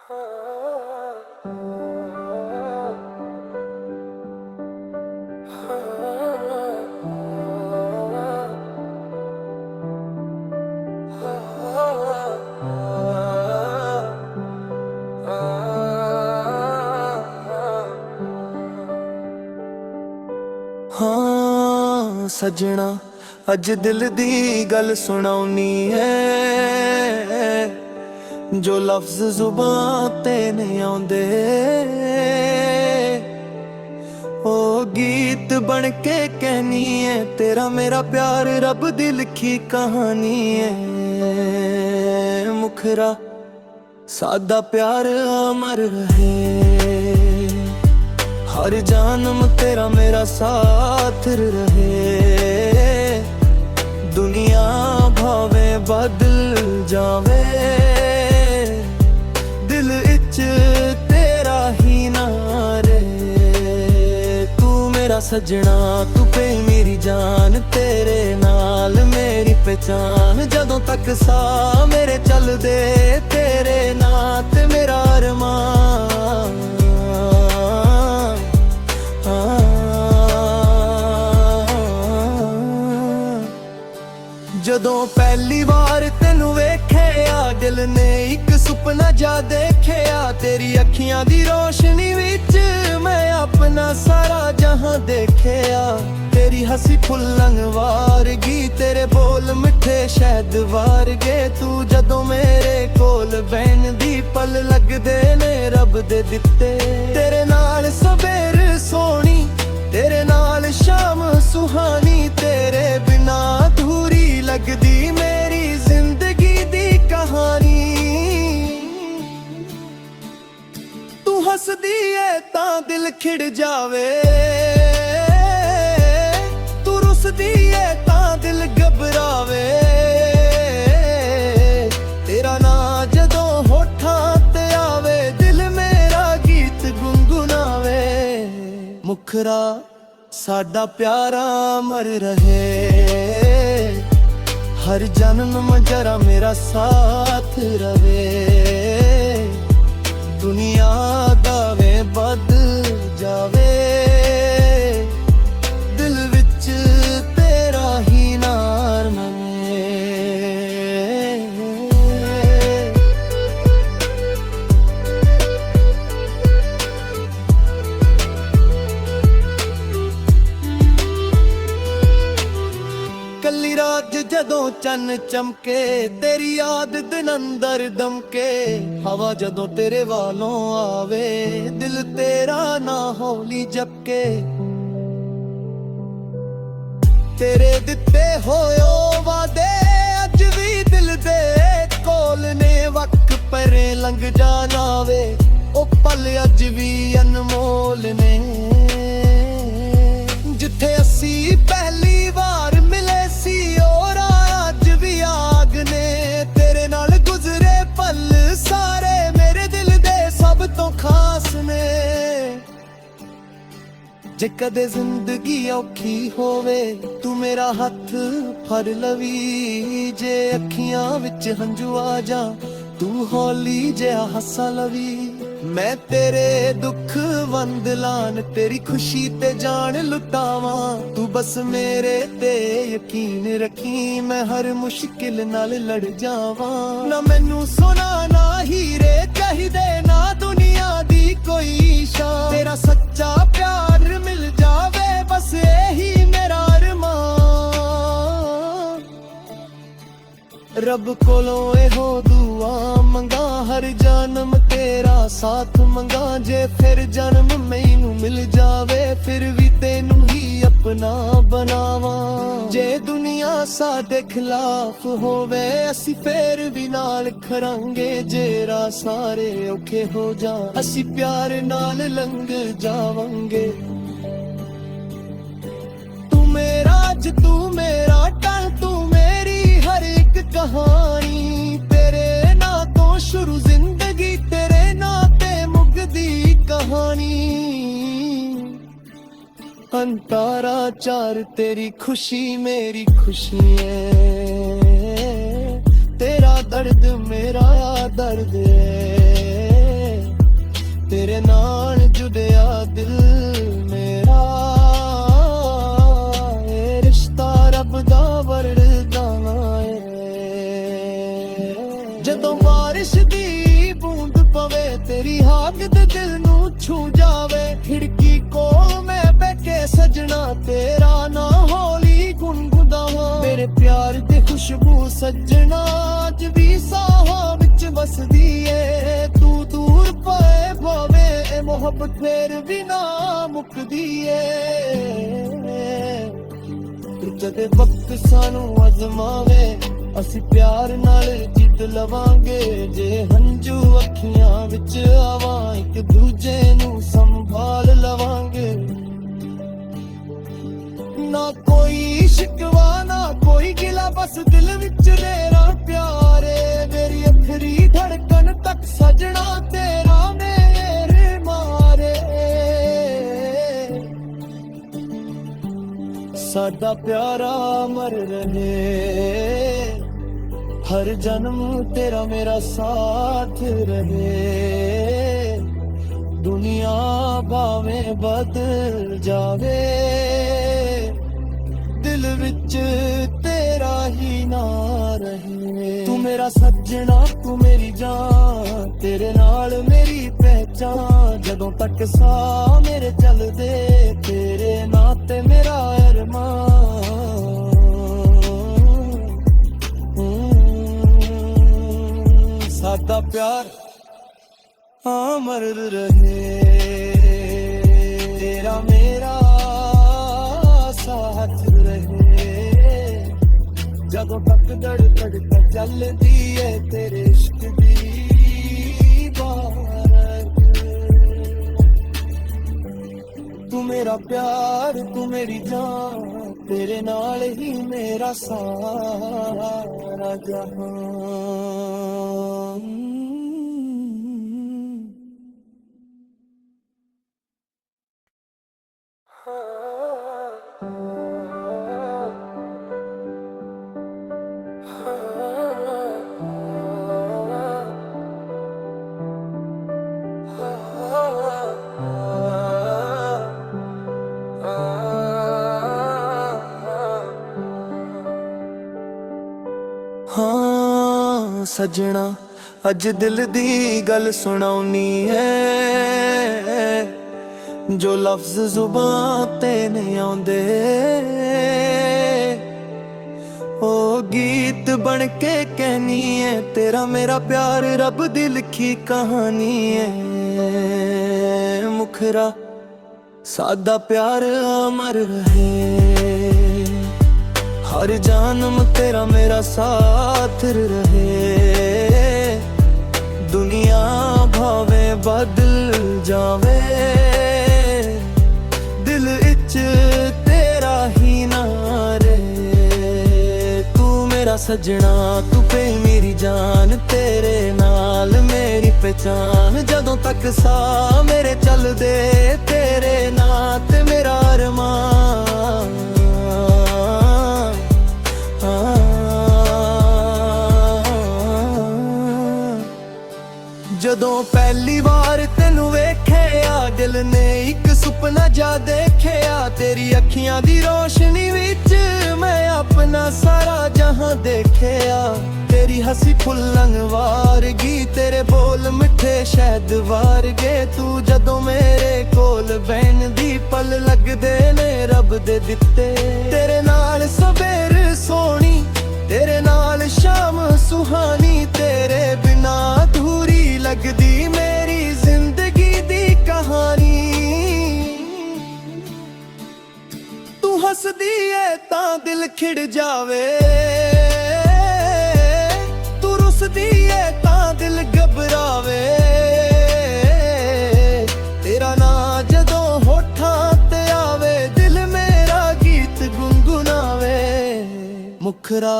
हाँ सजना अज दिल दी गल सुनाउनी है, जो लफ्ज जुबान ते नहीं आउंदे ओ गीत बन के कहनी है। तेरा मेरा प्यार रब दी लिखी कहानी है। मुखरा सादा प्यार अमर रहे, हर जन्म तेरा मेरा साथ रहे। दुनिया भावे बदल जावे, दिल इच तेरा ही ना रहे। तू मेरा सजना तू पे मेरी जान, तेरे नाल मेरी पहचान। जदों तक सा मेरे चल दे, तेरे नाल ते मेरा अरमान। जदों पहली बार तेनू वेख्या, दिल ने एक सुपना जा देखया। तेरी अखियां दी रोशनी विच मैं अपना सारा जहां देखया। तेरी हंसी फुल्लन वारगी, तेरे बोल मिठे शहद वारगे। तू जदों मेरे कोल बैन दी पल लगदे ने रब दे दित्ते। तेरे नाल सवेर सोनी, तेरे नाल शाम सुहानी। तेरे बिना अधूरी लगदी मेरी जिंदगी दी कहानी। तू हसदी है तां दिल खिड़ जावे, तू रुसदी है तां दिल घबरावे। तेरा ना जदों होठां ते आवे, दिल मेरा गीत गुनगुनावे। मुखरा साडा प्यारा अमर रहे, हर जन्म जरा मेरा साथ रहे। दुनिया दावे बदल जावे, दिल विच तेरा ही नाम है। कली रात जदों चन्न चमके, तेरी याद दिन अंदर दमके। हवा जदों तेरे वालों आवे, दिल तेरा ना हौली जपके। तेरे दिते होयो वादे अज भी दिल दे कोल ने। वक्त परे लंघ जाना वे, ओ पल अज भी अनमोल ने। जिथे असी पहली बार मिले सी, और अज भी आग ने। तेरे नाल गुजरे पल सारे मेरे दिल दे सब तो खास ने। जे कदे जिंदगी औखी होवे, तू मेरा हथ फड़ लवी। जे अखियां विच हंझू आ जा, तू हौली जिहा हसा लवी। मैं तेरे दुख वंद लान, तेरी खुशी ते जान लुटावा। तू बस मेरे ते यकीन रखी, मैं हर मुश्किल नाल लड़ जावा। ना मैनू सोना ना हीरे चाहिदे, ना दुनिया दी कोई शान। तेरा सच्चा प्यार मिल जावे, बस यही मेरा अरमान। रब कोलों एहो दुआ मंगा, हर जन्म तेरा साथ मंगा। जे फिर जन्म मैनू मिल जावे, फिर भी तेनू ही अपना बनावा। जे दुनिया साडे खिलाफ होवे, असी फिर भी नाल खड़ांगे। जेरा सारे औखे हो जा, असी प्यार नाल लंघ जावांगे। तू मेरा अज तू मेरा कल, तू मेरी हर एक कहानी। तेरे ना तो शुरू जिंदगी, तेरे ना ते मुकदी कहानी। अंतारा चार तेरी खुशी मेरी खुशी है। तेरा दर्द मेरा दर्द है। तेरे नाल जुड़िया दिल मेरा, ए रिश्ता रब दा वरदान है। जदों बारिश दी बूंद पवे तेरी हाक ते दिल नू छू जावे, खिड़की कोल मैं बैठे सजना तेरा ना हौली गुनगुनावा। मेरे प्यार दी खुशबू सजना अज भी साहां विच वसदी ए, तू दूर पए भावे ए मोहब्बत फेर भी ना मुकदी ए। जदे वक्त सानू अजमावे ਅਸੀਂ प्यार नाल जित लवांगे, जे हंजू अखियां विच आवां एक दूजे नू संभाल लवांगे। ना कोई शिकवा ना कोई गिला, बस दिल विच तेरा प्यार है। मेरी अखरी धड़कन तक सजना तेरा मेरे मारे, साडा प्यारा अमर रहे। हर जन्म तेरा मेरा साथ रहे, दुनिया भावें बदल जावे, दिल विच तेरा ही ना रहे। तू मेरा सजना तू मेरी जान, तेरे नाल मेरी पहचान। जदों तक सा मेरे चलदे तेरे नाते मेरा अरमान। सादा प्यार अमर रहे, तेरा मेरा साथ रहे। जदों तक धड़कन चलदी है तेरे इश्क दी बारत। तू मेरा प्यार तू मेरी जान, तेरे नाल ही मेरा सारा जहां। हाँ सजना अज दिल दी गल सुनाउनी है, जो लफ्ज जुबान ते नहीं आउंदे ओ गीत बन के कहनी है। तेरा मेरा प्यार रब दी लिखी कहानी है, मुखरा सादा प्यार अमर रहे। हर जन्म तेरा मेरा साथ रहे, दुनिया भावे बदल जावे, दिल इच तेरा ही ना रहे। तू मेरा सजना तू पे मेरी जान, तेरे नाल मेरी पहचान। जदों तक सा मेरे चल दे तेरे नात मेरा अरमान। जदों पहली बार तेनू वेख्या दिल ने एक सुपना जा देखिया, तेरी अखियां दी रोशनी विच मैं अपना सारा जहां देखिया। तेरी हंसी फुल्लन वारगी, तेरे बोल मिठे शहद वारगे। तू जदों मेरे कोल बैन दी पल लगदे ने रब दे दित्ते। तेरे नाल सवेर सोनी, तेरे नाल शाम सुहानी, तेरे बिना अधूरी लगदी मेरी जिंदगी दी कहानी। तू हसदी है तां दिल खिड़ जावे, तू रुसदी है तां दिल घबरावे। तेरा ना जदों होठां ते आवे, दिल मेरा गीत गुनगुनावे। मुखरा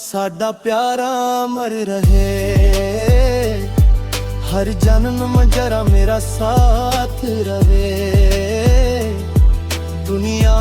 साडा प्यारा अमर रहे, हर जन्म जरा मेरा साथ रहे, दुनिया